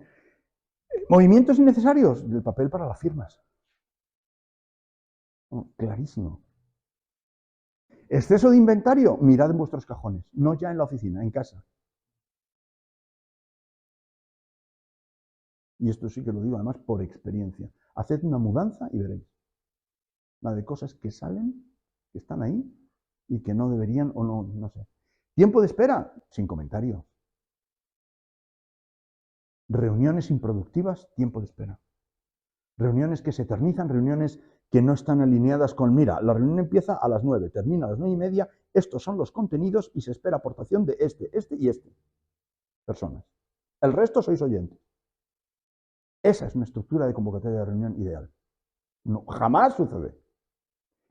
Movimientos innecesarios del papel para las firmas. Clarísimo. Exceso de inventario, mirad en vuestros cajones, no ya en la oficina, en casa. Y esto sí que lo digo además por experiencia. Haced una mudanza y veréis. La de cosas que salen, que están ahí y que no deberían o no sé. Tiempo de espera, sin comentario. Reuniones improductivas, tiempo de espera. Reuniones que se eternizan, reuniones que no están alineadas con, mira, la reunión empieza a las 9, termina a las 9:30, estos son los contenidos y se espera aportación de este y este. Personas. El resto sois oyentes. Esa es una estructura de convocatoria de reunión ideal. No, jamás sucede.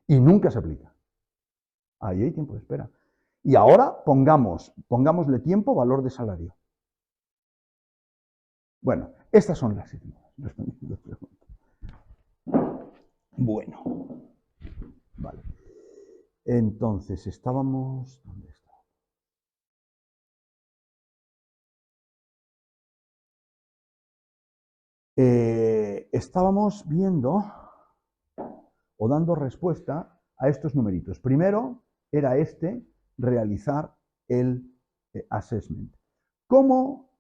Y nunca se aplica. Ahí hay tiempo de espera. Y ahora pongámosle tiempo, valor de salario. Bueno, estas son las preguntas. Bueno, vale. Entonces, estábamos... ¿Dónde está? Estábamos viendo o dando respuesta a estos numeritos. Primero era realizar el assessment. ¿Cómo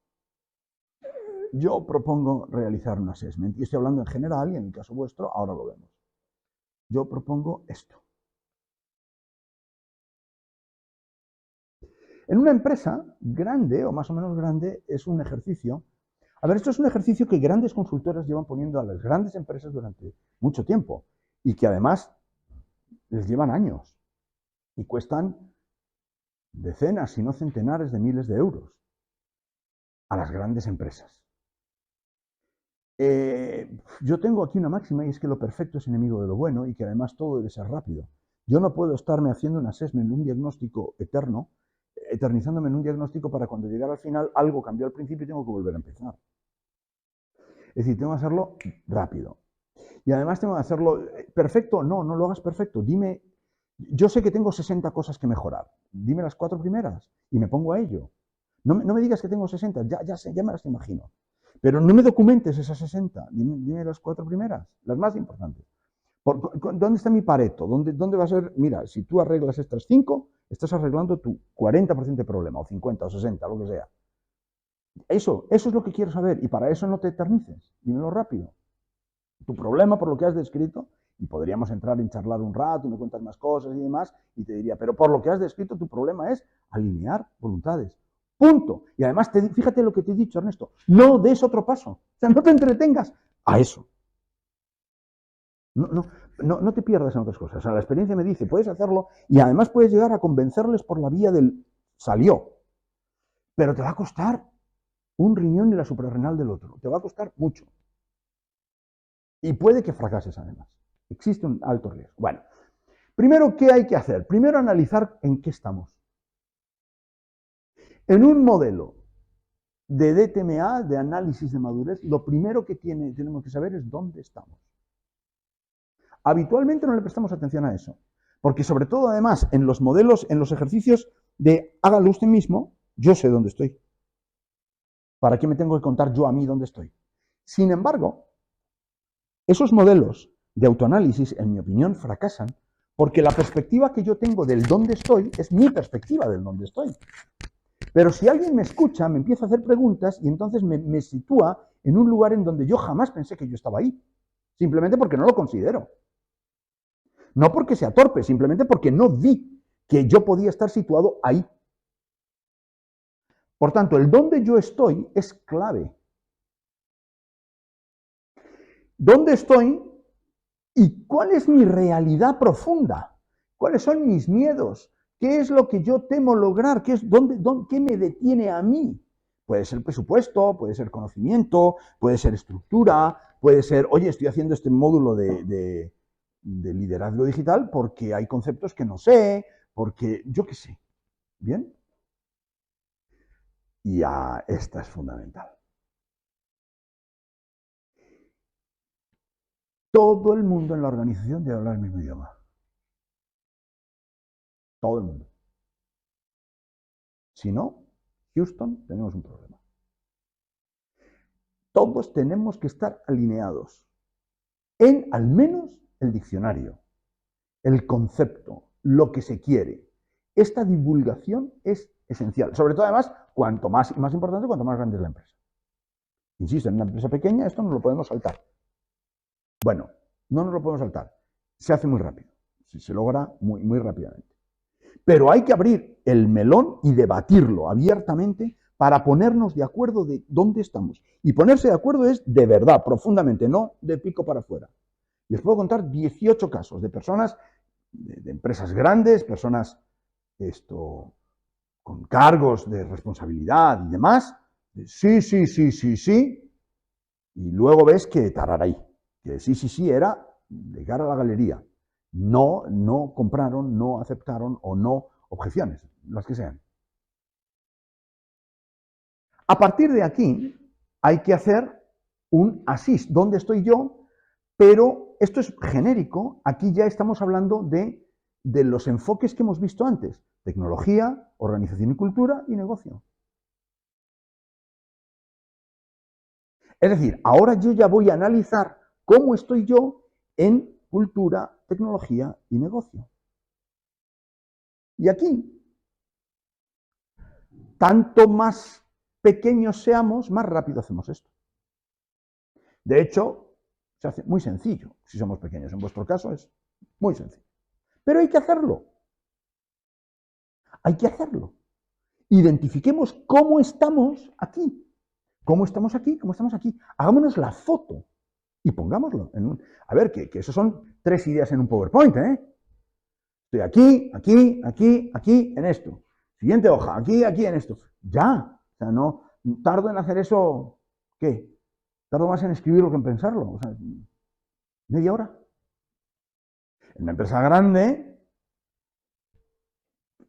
yo propongo realizar un assessment? Y estoy hablando en general y en el caso vuestro, ahora lo vemos. Yo propongo esto. En una empresa grande o más o menos grande es un ejercicio. A ver, esto es un ejercicio que grandes consultoras llevan poniendo a las grandes empresas durante mucho tiempo y que además les llevan años y cuestan decenas, si no centenares de miles de euros a las grandes empresas. Yo tengo aquí una máxima y es que lo perfecto es enemigo de lo bueno y que además todo debe ser rápido. Yo no puedo estarme haciendo un assessment, un diagnóstico eterno, eternizándome en un diagnóstico para cuando llegara al final algo cambió al principio y tengo que volver a empezar. Es decir, tengo que hacerlo rápido. Y además tengo que hacerlo perfecto. No lo hagas perfecto. Dime, yo sé que tengo 60 cosas que mejorar. Dime las 4 primeras y me pongo a ello. No me digas que tengo 60, ya me las imagino. Pero no me documentes esas 60, dime las 4 primeras, las más importantes. ¿Dónde está mi Pareto? ¿Dónde va a ser? Mira, si tú arreglas estas 5, estás arreglando tu 40% de problema, o 50, o 60, lo que sea. Eso es lo que quiero saber, y para eso no te eternices, dímelo rápido. Tu problema, por lo que has descrito, y podríamos entrar en charlar un rato y me cuentas más cosas y demás, y te diría, pero por lo que has descrito, tu problema es alinear voluntades. Punto. Y además, fíjate lo que te he dicho, Ernesto, no des otro paso. O sea, no te entretengas a eso. No te pierdas en otras cosas. O sea, la experiencia me dice, puedes hacerlo y además puedes llegar a convencerles por la vía del salió. Pero te va a costar un riñón y la suprarrenal del otro. Te va a costar mucho. Y puede que fracases además. Existe un alto riesgo. Bueno, primero, ¿qué hay que hacer? Primero, analizar en qué estamos. En un modelo de DTMA, de análisis de madurez, lo primero que tenemos que saber es dónde estamos. Habitualmente no le prestamos atención a eso, porque sobre todo además en los modelos, en los ejercicios de hágalo usted mismo, yo sé dónde estoy. ¿Para qué me tengo que contar yo a mí dónde estoy? Sin embargo, esos modelos de autoanálisis, en mi opinión, fracasan porque la perspectiva que yo tengo del dónde estoy es mi perspectiva del dónde estoy. Pero si alguien me escucha, me empieza a hacer preguntas y entonces me sitúa en un lugar en donde yo jamás pensé que yo estaba ahí, simplemente porque no lo considero. No porque sea torpe, simplemente porque no vi que yo podía estar situado ahí. Por tanto, el dónde yo estoy es clave. ¿Dónde estoy y cuál es mi realidad profunda? ¿Cuáles son mis miedos? ¿Qué es lo que yo temo lograr? ¿Qué me detiene a mí? Puede ser presupuesto, puede ser conocimiento, puede ser estructura, puede ser, oye, estoy haciendo este módulo de de liderazgo digital porque hay conceptos que no sé, porque yo qué sé. ¿Bien? Y esta es fundamental. Todo el mundo en la organización debe hablar el mismo idioma. Todo el mundo. Si no, Houston, tenemos un problema. Todos tenemos que estar alineados en al menos el diccionario, el concepto, lo que se quiere. Esta divulgación es esencial. Sobre todo, además, cuanto más y más importante, cuanto más grande es la empresa. Insisto, en una empresa pequeña esto no lo podemos saltar. Bueno, no nos lo podemos saltar. Se hace muy rápido. Se logra muy, muy rápidamente. Pero hay que abrir el melón y debatirlo abiertamente para ponernos de acuerdo de dónde estamos. Y ponerse de acuerdo es de verdad, profundamente, no de pico para afuera. Y os puedo contar 18 casos de personas, de empresas grandes, personas con cargos de responsabilidad y demás. Sí, sí, sí, sí, sí. Y luego ves que tararaí, que sí, sí, sí era de cara a la galería. No compraron, no aceptaron o no objeciones, las que sean. A partir de aquí hay que hacer un asís, ¿dónde estoy yo? Pero esto es genérico, aquí ya estamos hablando de los enfoques que hemos visto antes, tecnología, organización y cultura y negocio. Es decir, ahora yo ya voy a analizar cómo estoy yo en cultura, tecnología y negocio. Y aquí, tanto más pequeños seamos, más rápido hacemos esto. De hecho, se hace muy sencillo si somos pequeños. En vuestro caso es muy sencillo. Pero hay que hacerlo. Hay que hacerlo. Identifiquemos cómo estamos aquí. ¿Cómo estamos aquí? ¿Cómo estamos aquí? Hagámonos la foto y pongámoslo en un... A ver, que eso son 3 ideas en un PowerPoint, ¿eh? Estoy aquí, aquí, aquí, aquí, en esto. Siguiente hoja, aquí, aquí, en esto. Ya. O sea, no tardo en hacer eso. ¿Qué? Tardo más en escribirlo que en pensarlo. O sea, media hora. En una empresa grande,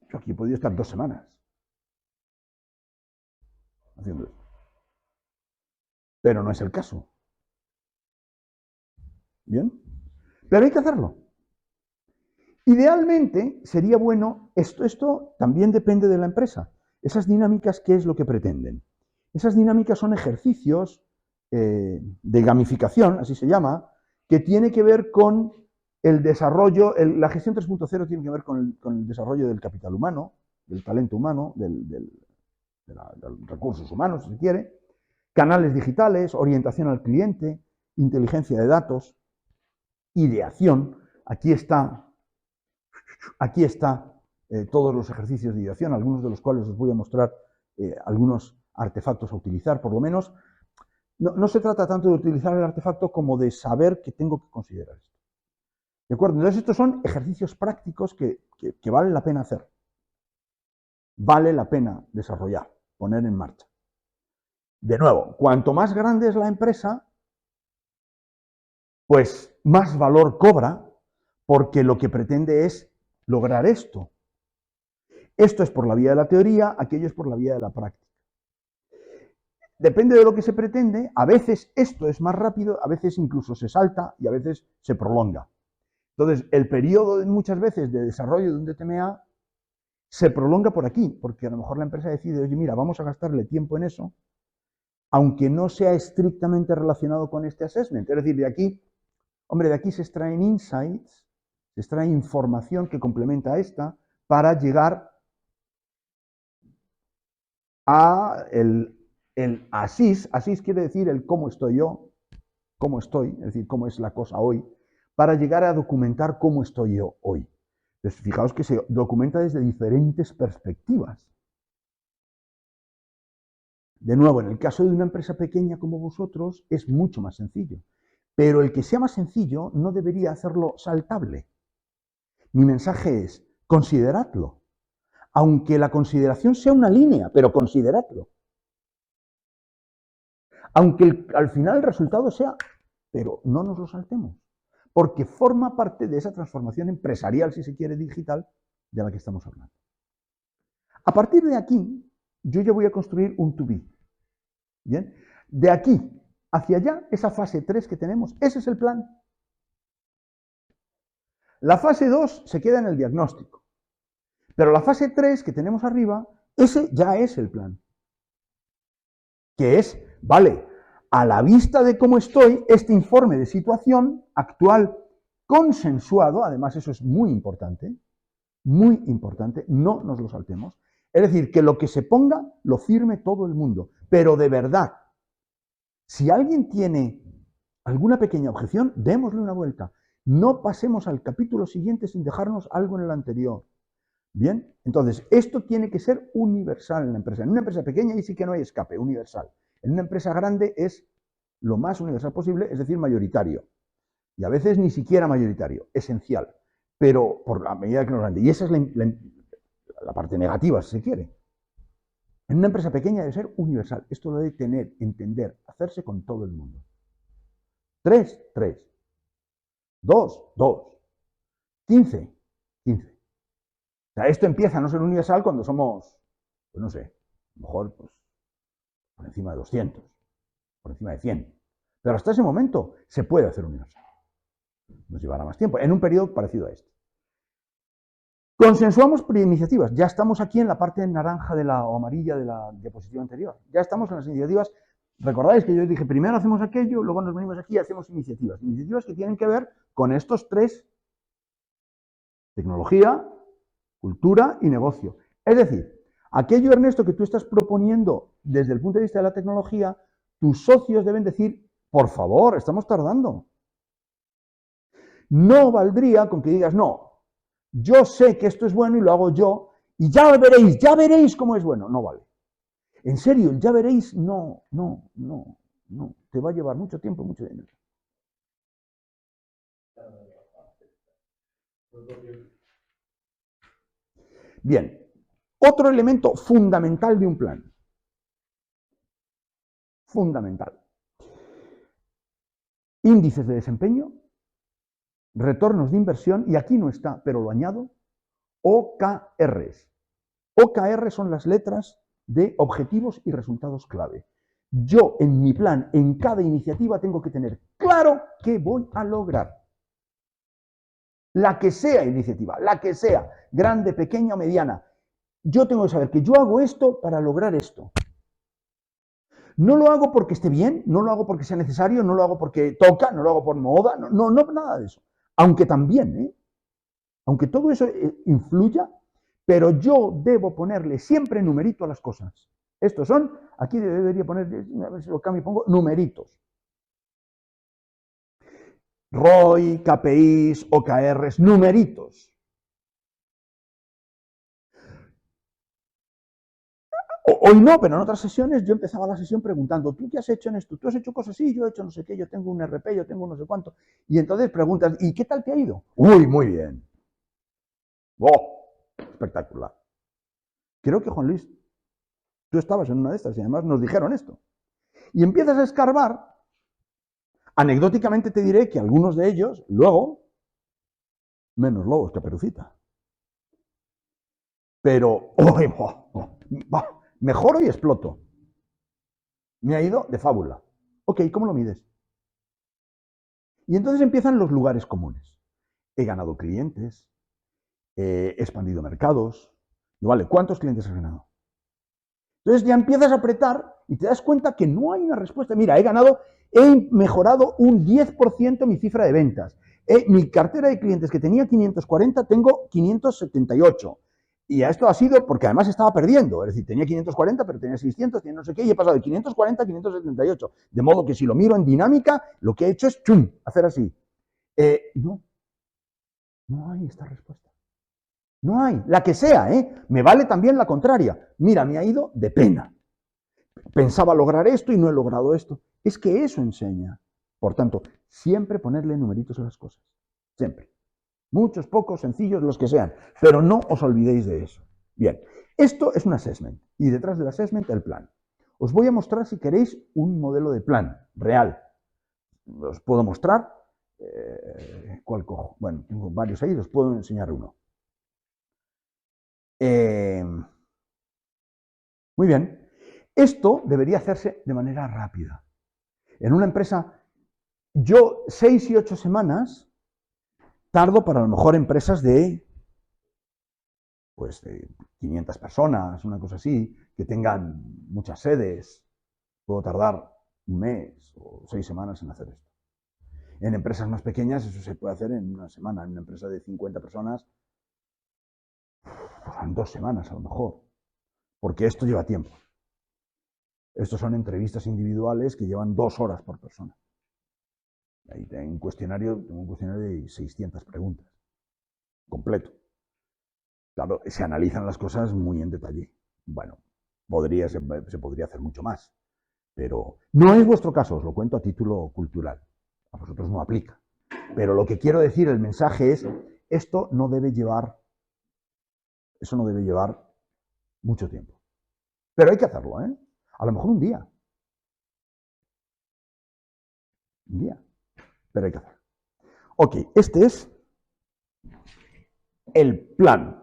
yo aquí he podido estar 2 semanas haciendo esto. Pero no es el caso. ¿Bien? Pero hay que hacerlo. Idealmente sería bueno, esto también depende de la empresa. Esas dinámicas, ¿qué es lo que pretenden? Esas dinámicas son ejercicios de gamificación, así se llama, que tiene que ver con el desarrollo, la gestión 3.0 tiene que ver con el desarrollo del capital humano, del talento humano, de los recursos humanos, si se quiere, canales digitales, orientación al cliente, inteligencia de datos, ideación. Aquí está todos los ejercicios de ideación, algunos de los cuales os voy a mostrar algunos artefactos a utilizar, por lo menos. No se trata tanto de utilizar el artefacto como de saber que tengo que considerar esto. ¿De acuerdo? Entonces estos son ejercicios prácticos que vale la pena hacer. Vale la pena desarrollar, poner en marcha. De nuevo, cuanto más grande es la empresa, pues más valor cobra, porque lo que pretende es lograr esto. Esto es por la vía de la teoría, aquello es por la vía de la práctica. Depende de lo que se pretende, a veces esto es más rápido, a veces incluso se salta y a veces se prolonga. Entonces, el periodo muchas veces de desarrollo de un DTMA se prolonga por aquí, porque a lo mejor la empresa decide, oye, mira, vamos a gastarle tiempo en eso, aunque no sea estrictamente relacionado con este assessment. Es decir, de aquí se extraen insights, se extrae información que complementa a esta para llegar a el asís. Asís quiere decir el cómo estoy yo, cómo estoy, es decir, cómo es la cosa hoy, para llegar a documentar cómo estoy yo hoy. Entonces, fijaos que se documenta desde diferentes perspectivas. De nuevo, en el caso de una empresa pequeña como vosotros, es mucho más sencillo. Pero el que sea más sencillo no debería hacerlo saltable. Mi mensaje es, consideradlo. Aunque la consideración sea una línea, pero consideradlo. Aunque al final el resultado sea, pero no nos lo saltemos. porque forma parte de esa transformación empresarial, si se quiere, digital, de la que estamos hablando. A partir de aquí, yo ya voy a construir un to be. ¿Bien? De aquí hacia allá, esa fase 3 que tenemos, ese es el plan. La fase 2 se queda en el diagnóstico. Pero la fase 3 que tenemos arriba, ese ya es el plan. Que es, vale, a la vista de cómo estoy, este informe de situación actual consensuado, además eso es muy importante, no nos lo saltemos. Es decir, que lo que se ponga lo firme todo el mundo, pero de verdad. Si alguien tiene alguna pequeña objeción, démosle una vuelta. No pasemos al capítulo siguiente sin dejarnos algo en el anterior. Bien, entonces, esto tiene que ser universal en la empresa. En una empresa pequeña ahí sí que no hay escape, universal. En una empresa grande es lo más universal posible, es decir, mayoritario. Y a veces ni siquiera mayoritario, esencial. Pero por la medida que nos grande. Y esa es la parte negativa, si se quiere. En una empresa pequeña debe ser universal. Esto lo debe tener, entender, hacerse con todo el mundo. 3, 3. 2, 2. 15, 15. O sea, esto empieza a no ser universal cuando somos, pues no sé, a lo mejor pues, por encima de 200, por encima de 100. Pero hasta ese momento se puede hacer universal. Nos llevará más tiempo, en un periodo parecido a este. Consensuamos preiniciativas. Ya estamos aquí en la parte naranja o amarilla de la diapositiva anterior. Ya estamos en las iniciativas. Recordáis que yo dije, primero hacemos aquello, luego nos venimos aquí y hacemos iniciativas. Iniciativas que tienen que ver con estos tres: tecnología, cultura y negocio. Es decir, aquello, Ernesto, que tú estás proponiendo desde el punto de vista de la tecnología, tus socios deben decir, por favor, estamos tardando. No valdría con que digas, no, yo sé que esto es bueno y lo hago yo, y ya veréis cómo es bueno. No vale. En serio, el ya veréis, no. Te va a llevar mucho tiempo y mucho dinero. Bien, otro elemento fundamental de un plan. Fundamental. Índices de desempeño, retornos de inversión, y aquí no está, pero lo añado, OKRs. OKR son las letras de objetivos y resultados clave. Yo en mi plan, en cada iniciativa, tengo que tener claro qué voy a lograr. La que sea iniciativa, la que sea, grande, pequeña o mediana, yo tengo que saber que yo hago esto para lograr esto. No lo hago porque esté bien, no lo hago porque sea necesario, no lo hago porque toca, no lo hago por moda, no nada de eso. Aunque también, aunque todo eso influya, pero yo debo ponerle siempre numerito a las cosas. Estos son, aquí debería poner, a ver si lo cambio y pongo numeritos. ROI, KPIs, OKRs, numeritos. Hoy no, pero en otras sesiones yo empezaba la sesión preguntando, ¿tú qué has hecho en esto? ¿Tú has hecho cosas así? Yo he hecho no sé qué, yo tengo un RP, yo tengo no sé cuánto. Y entonces preguntas, ¿y qué tal te ha ido? Uy, muy bien. ¡Oh! Espectacular. Creo que, Juan Luis, tú estabas en una de estas y además nos dijeron esto. Y empiezas a escarbar. Anecdóticamente te diré que algunos de ellos, luego, menos lobos que Perucita. Pero, mejoro y exploto. Me ha ido de fábula. Ok, ¿cómo lo mides? Y entonces empiezan los lugares comunes. He ganado clientes, he expandido mercados. Y vale, ¿cuántos clientes has ganado? Entonces ya empiezas a apretar y te das cuenta que no hay una respuesta. Mira, he mejorado un 10% mi cifra de ventas. Mi cartera de clientes que tenía 540, tengo 578. Y esto ha sido porque además estaba perdiendo. Es decir, tenía 540, pero tenía 600, tenía no sé qué, y he pasado de 540 a 578. De modo que si lo miro en dinámica, lo que he hecho es ¡chum!, hacer así. No hay esta respuesta. No hay, la que sea, me vale también la contraria. Mira, me ha ido de pena. Pensaba lograr esto y no he logrado esto. Es que eso enseña. Por tanto, siempre ponerle numeritos a las cosas. Siempre. Muchos, pocos, sencillos, los que sean. Pero no os olvidéis de eso. Bien, esto es un assessment. Y detrás del assessment, el plan. Os voy a mostrar, si queréis, un modelo de plan real. Os puedo mostrar ¿Cuál cojo? Bueno, tengo varios ahí, los puedo enseñar uno. Muy bien. Esto debería hacerse de manera rápida. En una empresa, yo 6 y 8 semanas tardo para a lo mejor empresas de 500 personas, una cosa así, que tengan muchas sedes. Puedo tardar un mes o 6 semanas en hacer esto. En empresas más pequeñas eso se puede hacer en una semana. En una empresa de 50 personas, pues en 2 semanas a lo mejor. Porque esto lleva tiempo. Estos son entrevistas individuales que llevan 2 horas por persona. Ahí tengo un cuestionario de 600 preguntas, completo. Claro, se analizan las cosas muy en detalle. Bueno, se podría hacer mucho más, pero no es vuestro caso, os lo cuento a título cultural. A vosotros no aplica. Pero lo que quiero decir, el mensaje es, eso no debe llevar mucho tiempo. Pero hay que hacerlo, ¿eh? A lo mejor un día, pero hay que hacerlo. Ok, este es el plan.